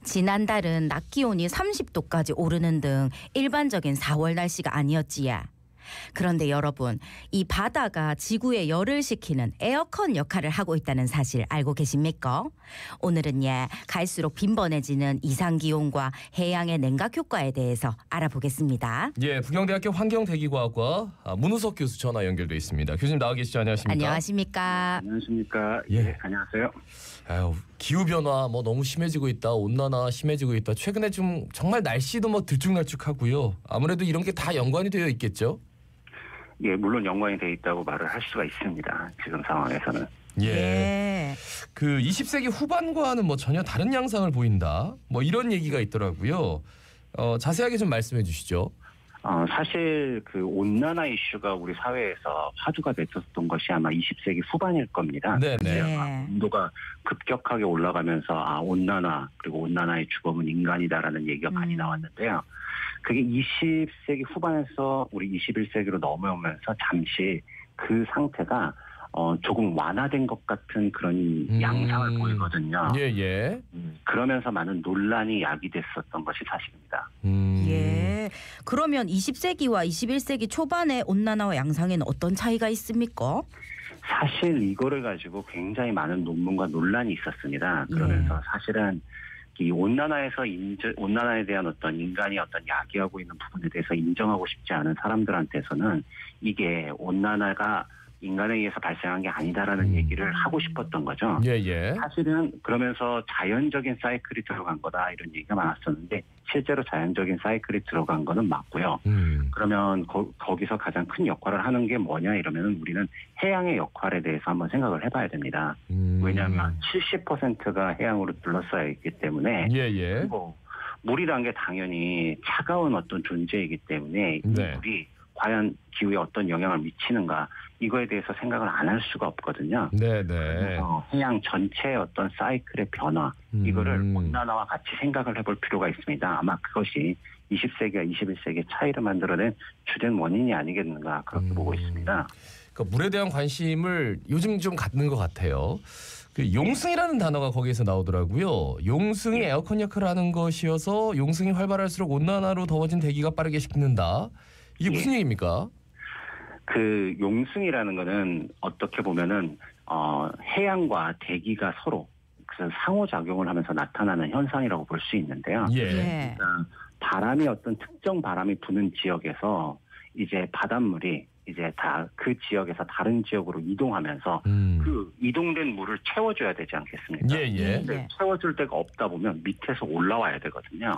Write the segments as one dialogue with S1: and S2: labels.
S1: 지난달은 낮 기온이 30도까지 오르는 등 일반적인 4월 날씨가 아니었지야. 그런데 여러분, 이 바다가 지구에 열을 식히는 에어컨 역할을 하고 있다는 사실 알고 계십니까? 오늘은 갈수록 빈번해지는 이상기온과 해양의 냉각 효과에 대해서 알아보겠습니다.
S2: 부경대학교 환경대기과학과 문우석 교수 전화 연결돼 있습니다. 교수님 나와 계시죠? 안녕하십니까?
S1: 안녕하십니까?
S3: 안녕하십니까? 안녕하세요.
S2: 기후변화 너무 심해지고 있다. 온난화 심해지고 있다. 최근에 좀 정말 날씨도 들쭉날쭉하고요. 아무래도 이런 게 다 연관이 되어 있겠죠?
S3: 물론 연관이 되어 있다고 말을 할 수가 있습니다. 지금 상황에서는.
S2: 그 20세기 후반과는 전혀 다른 양상을 보인다. 이런 얘기가 있더라고요. 자세하게 좀 말씀해 주시죠.
S3: 사실 그 온난화 이슈가 우리 사회에서 화두가 됐었던 것이 아마 20세기 후반일 겁니다. 온도가 급격하게 올라가면서 온난화 그리고 온난화의 주범은 인간이다라는 얘기가 많이 나왔는데요. 그게 20세기 후반에서 우리 21세기로 넘어오면서 잠시 그 상태가 조금 완화된 것 같은 그런 양상을 보이거든요. 그러면서 많은 논란이 야기됐었던 것이 사실입니다.
S1: 그러면 20세기와 21세기 초반의 온난화와 양상에는 어떤 차이가 있습니까?
S3: 사실 이거를 가지고 굉장히 많은 논문과 논란이 있었습니다. 그러면서 사실은 이 온난화에 대한 어떤 인간이 야기하고 있는 부분에 대해서 인정하고 싶지 않은 사람들한테서는 이게 온난화가 인간에 의해서 발생한 게 아니다라는 얘기를 하고 싶었던 거죠. 사실은 그러면서 자연적인 사이클이 들어간 거다 이런 얘기가 많았었는데 실제로 자연적인 사이클이 들어간 거는 맞고요. 그러면 거기서 가장 큰 역할을 하는 게 뭐냐 이러면 우리는 해양의 역할에 대해서 한번 생각을 해봐야 됩니다. 왜냐하면 70%가 해양으로 둘러싸여 있기 때문에 그리고 물이란 게 당연히 차가운 어떤 존재이기 때문에 이 물이 과연 기후에 어떤 영향을 미치는가 이거에 대해서 생각을 안 할 수가 없거든요. 그래서 해양 전체의 어떤 사이클의 변화 이거를 온난화와 같이 생각을 해볼 필요가 있습니다. 아마 그것이 20세기와 21세기의 차이를 만들어낸 주된 원인이 아니겠는가 그렇게 보고 있습니다.
S2: 그러니까 물에 대한 관심을 요즘 좀 갖는 것 같아요. 그 용승이라는 단어가 거기에서 나오더라고요. 용승이 에어컨 역할을 하는 것이어서 용승이 활발할수록 온난화로 더워진 대기가 빠르게 식는다. 이게 무슨 얘기입니까?
S3: 그 용승이라는 거는 어떻게 보면은 해양과 대기가 서로 상호작용을 하면서 나타나는 현상이라고 볼 수 있는데요. 그러니까 바람이 어떤 특정 바람이 부는 지역에서 이제 바닷물이 이제 다 그 지역에서 다른 지역으로 이동하면서 그 이동된 물을 채워줘야 되지 않겠습니까? 근데 채워줄 데가 없다 보면 밑에서 올라와야 되거든요.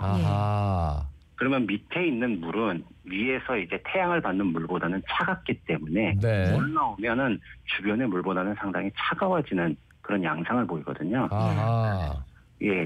S3: 그러면 밑에 있는 물은 위에서 이제 태양을 받는 물보다는 차갑기 때문에 올라오면은 주변의 물보다는 상당히 차가워지는 그런 양상을 보이거든요.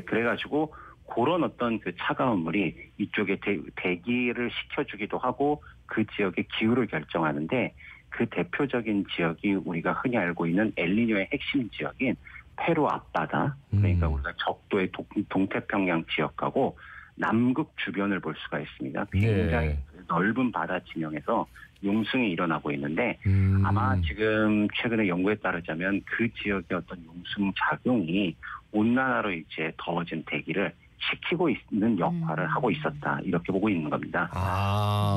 S3: 그래가지고 그런 어떤 그 차가운 물이 이쪽에 대기를 식혀주기도 하고 그 지역의 기후를 결정하는데 그 대표적인 지역이 우리가 흔히 알고 있는 엘니뇨의 핵심 지역인 페루 앞바다, 그러니까 우리가 적도의 동태평양 지역하고 남극 주변을 볼 수가 있습니다. 굉장히 넓은 바다 진영에서 용승이 일어나고 있는데 아마 지금 최근에 연구에 따르자면 그 지역의 어떤 용승 작용이 온난화로 이제 더워진 대기를 식히고 있는 역할을 하고 있었다 이렇게 보고 있는 겁니다.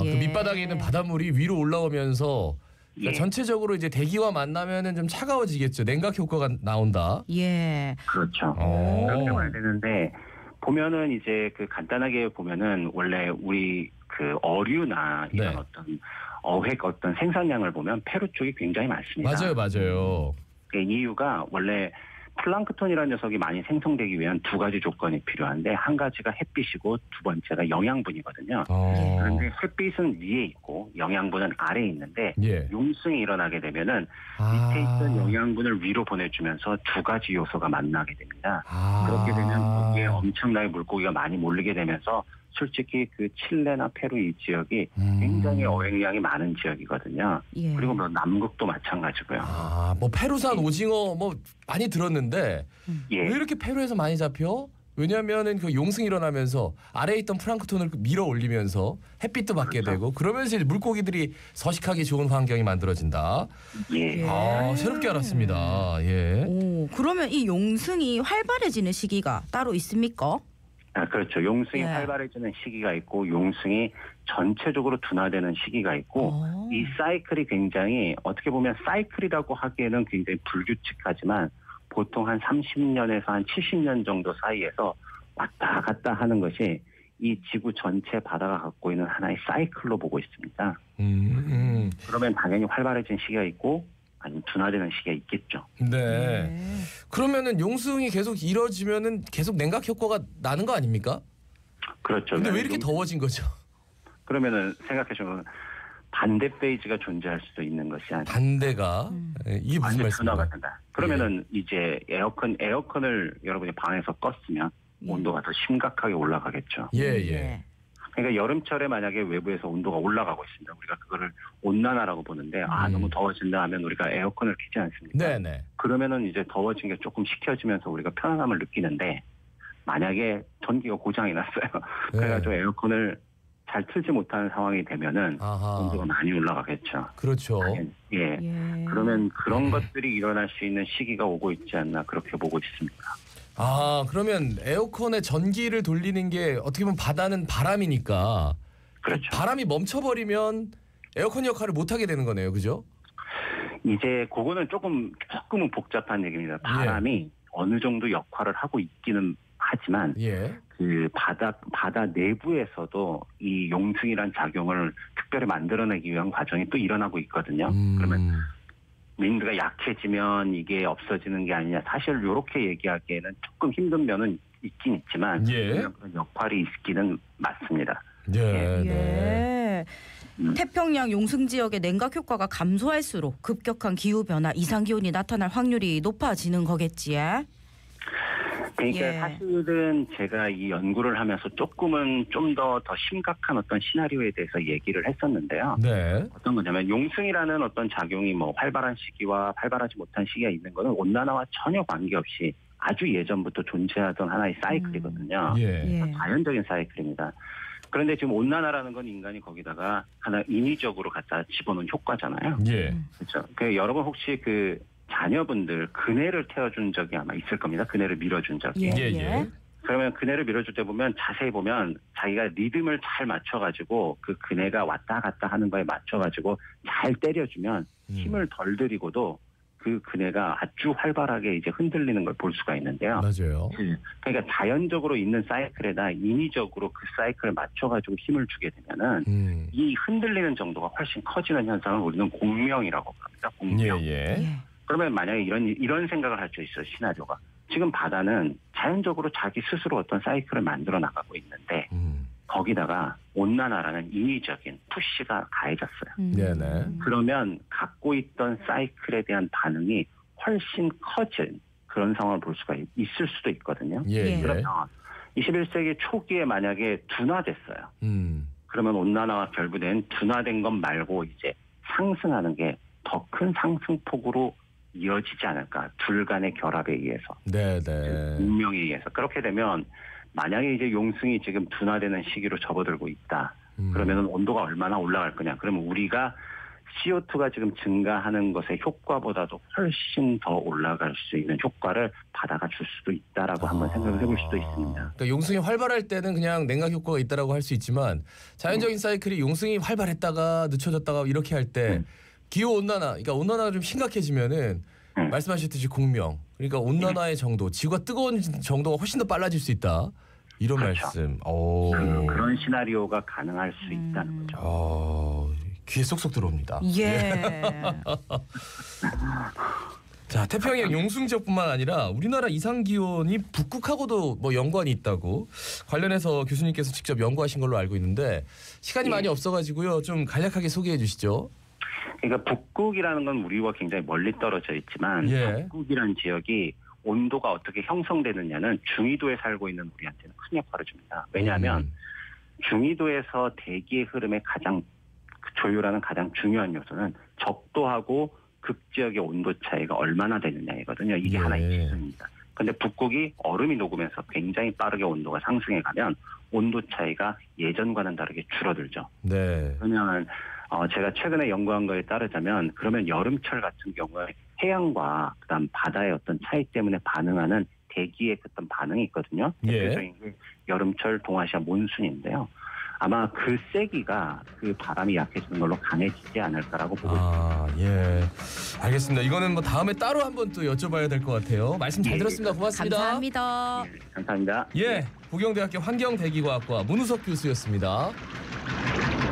S2: 그 밑바닥에 있는 바닷물이 위로 올라오면서 그러니까 전체적으로 이제 대기와 만나면은 좀 차가워지겠죠. 냉각 효과가 나온다.
S3: 그렇죠. 그렇게 봐야 되는데. 보면은 이제 그 간단하게 보면은 원래 우리 그 어류나 이런 어떤 어획 어떤 생산량을 보면 페루 쪽이 굉장히 많습니다.
S2: 맞아요.
S3: 그 이유가 원래 플랑크톤이라는 녀석이 많이 생성되기 위한 두 가지 조건이 필요한데 한 가지가 햇빛이고 두 번째가 영양분이거든요. 그런데 햇빛은 위에 있고 영양분은 아래에 있는데 용승이 일어나게 되면은 밑에 있던 영양분을 위로 보내주면서 두 가지 요소가 만나게 됩니다. 그렇게 되면 거기에 엄청나게 물고기가 많이 몰리게 되면서 솔직히 그 칠레나 페루 이 지역이 굉장히 어획량이 많은 지역이거든요. 그리고 남극도 마찬가지고요.
S2: 페루산 오징어 많이 들었는데 왜 이렇게 페루에서 많이 잡혀? 왜냐하면은 그 용승이 일어나면서 아래에 있던 플랑크톤을 밀어 올리면서 햇빛도 받게 되고 그러면서 이제 물고기들이 서식하기 좋은 환경이 만들어진다. 새롭게 알았습니다.
S1: 그러면 이 용승이 활발해지는 시기가 따로 있습니까?
S3: 그렇죠. 용승이
S1: 예.
S3: 활발해지는 시기가 있고 용승이 전체적으로 둔화되는 시기가 있고 이 사이클이 굉장히 어떻게 보면 사이클이라고 하기에는 굉장히 불규칙하지만 보통 한 30년에서 한 70년 정도 사이에서 왔다 갔다 하는 것이 이 지구 전체 바다가 갖고 있는 하나의 사이클로 보고 있습니다. 그러면 당연히 활발해진 시기가 있고 아니면 둔화되는 시기가 있겠죠.
S2: 네. 그러면은 용승이 계속 이뤄지면은 계속 냉각 효과가 나는 거 아닙니까?
S3: 그렇죠.
S2: 근데 왜 이렇게 더워진 거죠?
S3: 그러면은 생각해보면 반대 페이지가 존재할 수도 있는 것이 아니라
S2: 반대가 이게 무슨 말씀인가요?
S3: 둔화가 된다. 그러면은 이제 에어컨을 여러분이 방에서 껐으면 온도가 더 심각하게 올라가겠죠.
S2: 예.
S3: 그러니까 여름철에 만약에 외부에서 온도가 올라가고 있습니다. 우리가 그거를 온난화라고 보는데 너무 더워진다 하면 우리가 에어컨을 켜지 않습니까?
S2: 네네.
S3: 그러면은 이제 더워진 게 조금 식혀지면서 우리가 편안함을 느끼는데 만약에 전기가 고장이 났어요. 그래가지고 에어컨을 잘 틀지 못하는 상황이 되면은 온도가 많이 올라가겠죠.
S2: 그렇죠.
S3: 예. 그러면 그런 것들이 일어날 수 있는 시기가 오고 있지 않나 그렇게 보고 있습니다.
S2: 그러면 에어컨에 전기를 돌리는 게 어떻게 보면 바다는 바람이니까
S3: 그렇죠.
S2: 바람이 멈춰버리면 에어컨 역할을 못하게 되는 거네요. 그죠?
S3: 이제 그거는 조금은 복잡한 얘기입니다. 바람이 어느 정도 역할을 하고 있기는 하지만 그 바다 내부에서도 이 용승이란 작용을 특별히 만들어내기 위한 과정이 또 일어나고 있거든요. 그러면 윈드가 약해지면 이게 없어지는 게 아니냐. 사실 이렇게 얘기하기에는 조금 힘든 면은 있긴 있지만 그런 역할이 있기는 맞습니다.
S1: 태평양 용승 지역의 냉각 효과가 감소할수록 급격한 기후 변화, 이상 기온이 나타날 확률이 높아지는 거겠지.
S3: 그러니까 사실은 제가 이 연구를 하면서 조금은 좀 더 심각한 어떤 시나리오에 대해서 얘기를 했었는데요. 어떤 거냐면 용승이라는 어떤 작용이 뭐 활발한 시기와 활발하지 못한 시기가 있는 거는 온난화와 전혀 관계없이 아주 예전부터 존재하던 하나의 사이클이거든요. 자연적인 사이클입니다. 그런데 지금 온난화라는 건 인간이 거기다가 하나 인위적으로 갖다 집어넣은 효과잖아요. 그렇죠. 그 여러분 혹시 그 자녀분들 그네를 태워준 적이 아마 있을 겁니다. 그네를 밀어준 적이. 그러면 그네를 밀어줄 때 보면 자세히 보면 자기가 리듬을 잘 맞춰가지고 그 그네가 왔다 갔다 하는 거에 맞춰가지고 잘 때려주면 힘을 덜 들이고도 그 그네가 아주 활발하게 이제 흔들리는 걸 볼 수가 있는데요.
S2: 맞아요.
S3: 그러니까 자연적으로 있는 사이클에다 인위적으로 그 사이클을 맞춰가지고 힘을 주게 되면은 이 흔들리는 정도가 훨씬 커지는 현상을 우리는 공명이라고 합니다. 공명. 그러면 만약에 이런 생각을 할 수 있어요. 시나리오가. 지금 바다는 자연적으로 자기 스스로 어떤 사이클을 만들어 나가고 있는데 거기다가 온난화라는 인위적인 푸시가 가해졌어요. 그러면 갖고 있던 사이클에 대한 반응이 훨씬 커진 그런 상황을 볼 수가 있을 수도 있거든요. 그러면 21세기 초기에 만약에 둔화됐어요. 그러면 온난화와 결부된 둔화된 것 말고 이제 상승하는 게 더 큰 상승폭으로 이어지지 않을까. 둘 간의 결합에 의해서. 운명에 의해서. 그렇게 되면 만약에 이제 용승이 지금 둔화되는 시기로 접어들고 있다. 그러면 온도가 얼마나 올라갈 거냐. 그러면 우리가 CO2가 지금 증가하는 것의 효과보다도 훨씬 더 올라갈 수 있는 효과를 바다가 줄 수도 있다라고 한번 생각을 해볼 수도 있습니다.
S2: 그러니까 용승이 활발할 때는 그냥 냉각 효과가 있다라고 할 수 있지만 자연적인 사이클이 용승이 활발했다가 늦춰졌다가 이렇게 할 때 기후 온난화, 그러니까 온난화가 좀 심각해지면은 말씀하셨듯이 공명, 그러니까 온난화의 정도, 지구가 뜨거운 정도가 훨씬 더 빨라질 수 있다. 이런 말씀.
S3: 그런 시나리오가 가능할 수 있다는 거죠.
S2: 귀에 쏙쏙 들어옵니다. 자, 태평양 용승 지역뿐만 아니라 우리나라 이상 기온이 북극하고도 뭐 연관이 있다고 관련해서 교수님께서 직접 연구하신 걸로 알고 있는데 시간이 많이 없어가지고요. 좀 간략하게 소개해 주시죠.
S3: 그러니까 북극이라는 건 우리와 굉장히 멀리 떨어져 있지만 북극이라는 지역이 온도가 어떻게 형성되느냐는 중위도에 살고 있는 우리한테는 큰 역할을 줍니다. 왜냐하면 중위도에서 대기의 흐름의 가장 조율하는 가장 중요한 요소는 적도하고 극지역의 온도 차이가 얼마나 되느냐이거든요. 이게 하나의 기준입니다. 그런데 북극이 얼음이 녹으면서 굉장히 빠르게 온도가 상승해 가면 온도 차이가 예전과는 다르게 줄어들죠. 그러면 제가 최근에 연구한 거에 따르자면 그러면 여름철 같은 경우에 해양과 그다음 바다의 어떤 차이 때문에 반응하는 대기의 어떤 반응이 있거든요. 대표적인 게 여름철 동아시아 몬순인데요. 아마 그 세기가 그 바람이 약해지는 걸로 강해지지 않을까라고 보고 있습니다.
S2: 예. 알겠습니다. 이거는 뭐 다음에 따로 한번 또 여쭤봐야 될 것 같아요. 말씀 잘 들었습니다. 고맙습니다.
S1: 감사합니다.
S3: 감사합니다.
S2: 예. 부경대학교 환경대기과학과 문우석 교수였습니다.